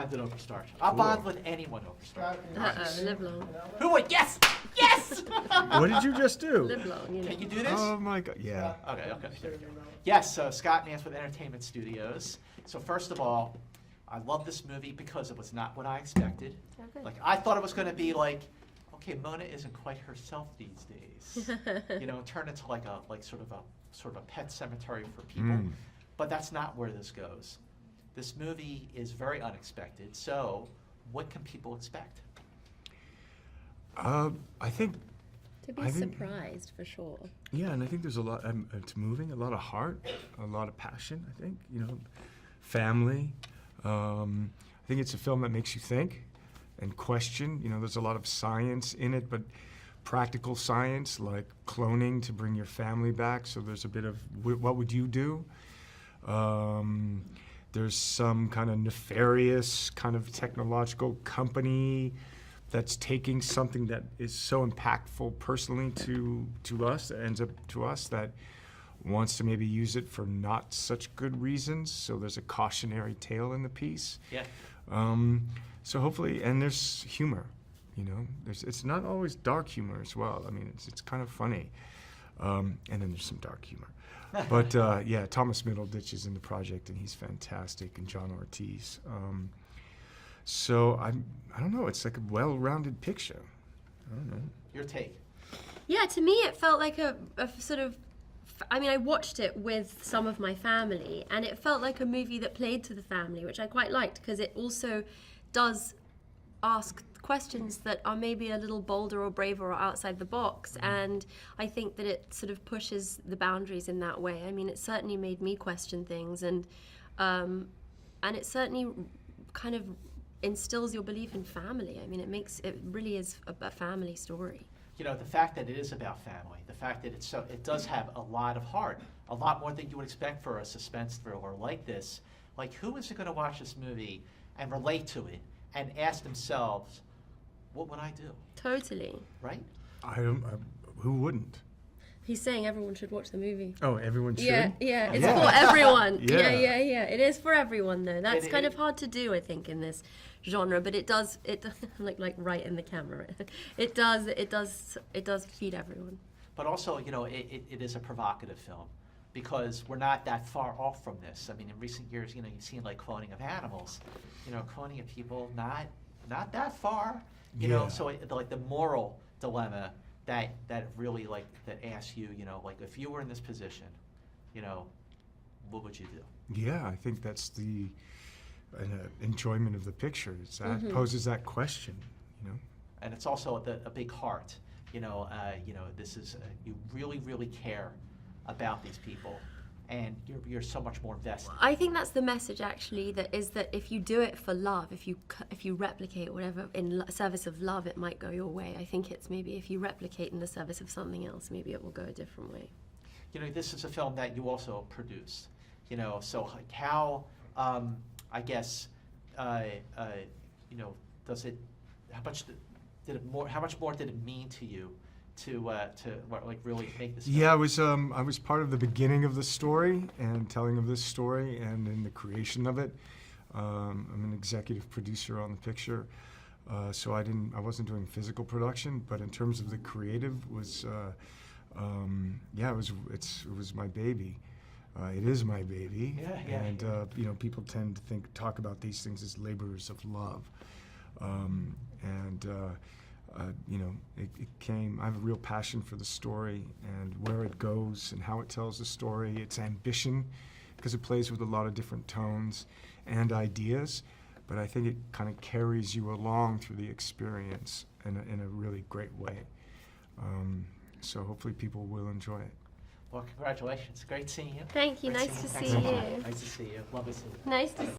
bonded over starch. I'll bond with anyone over starch. Live long. Who would? Yes! Yes! What did you just do? Live long, you know. Can you do this? Oh my God! Yeah. Okay. Yes, so Scott Nance with Entertainment Studios. So first of all, I love this movie because it was not what I expected. Okay. Like, I thought it was going to be like, okay, Mona isn't quite herself these days. Turn into like sort of a pet cemetery for people. But that's not where this goes. This movie is very unexpected. So, what can people expect? I think. To be surprised, for sure. Yeah, and I think there's a lot. It's moving, a lot of heart, a lot of passion. I think family. I think it's a film that makes you think and question. There's a lot of science in it, but practical science like cloning to bring your family back. So there's a bit of what would you do? There's some kind of nefarious kind of technological company that's taking something that is so impactful personally to us, that ends up to us, that wants to maybe use it for not such good reasons. So there's a cautionary tale in the piece. Yeah. So hopefully, and there's humor. It's not always dark humor as well. I mean, it's kind of funny, and then there's some dark humor. But yeah, Thomas Middleditch is in the project, and he's fantastic, and John Ortiz. So I don't know. It's like a well-rounded picture. I don't know. Your take? Yeah, to me it felt like a sort of. I mean, I watched it with some of my family, and it felt like a movie that played to the family, which I quite liked because it also does ask questions that are maybe a little bolder or braver or outside the box, and I think that it sort of pushes the boundaries in that way. I mean, it certainly made me question things, and it certainly kind of instills your belief in family. I mean, it really is a family story. The fact that it is about family, the fact that it does have a lot of heart, a lot more than you would expect for a suspense thriller like this. Like, who is going to watch this movie and relate to it and ask themselves, what would I do? Totally. Right? Who wouldn't? He's saying everyone should watch the movie. Oh, everyone should? Yeah, it's for everyone. Yeah. Yeah. It is for everyone, though. That's kind of hard to do, I think, in this genre, but it does like right in the camera. It does feed everyone. But also, it is a provocative film because we're not that far off from this. I mean, in recent years, you've seen like cloning of animals, cloning of people, not that far. So like the moral dilemma that really that asks you, like, if you were in this position, what would you do? Yeah, I think that's the enjoyment of the picture. That poses that question, And it's also a big heart. This is you really, really care about these people, and you're so much more invested. I think that's the message, actually, that if you do it for love, if you replicate whatever in service of love, it might go your way. I think it's maybe if you replicate in the service of something else, maybe it will go a different way. This is a film that you also produced. So like how, I guess, does it? How much more did it mean to you to really make this film? Yeah, I was part of the beginning of the story and telling of this story and in the creation of it. I'm an executive producer on the picture, so I wasn't doing physical production, but in terms of the creative it was my baby. It is my baby. Yeah. And people tend to talk about these things as laborers of love. It came. I have a real passion for the story and where it goes and how it tells the story. Its ambition, because it plays with a lot of different tones and ideas, but I think it kind of carries you along through the experience in a really great way. So hopefully people will enjoy it. Well, congratulations. Great seeing you. Thank you. Nice to see you. Nice to see you. Lovely seeing you. Nice to see you.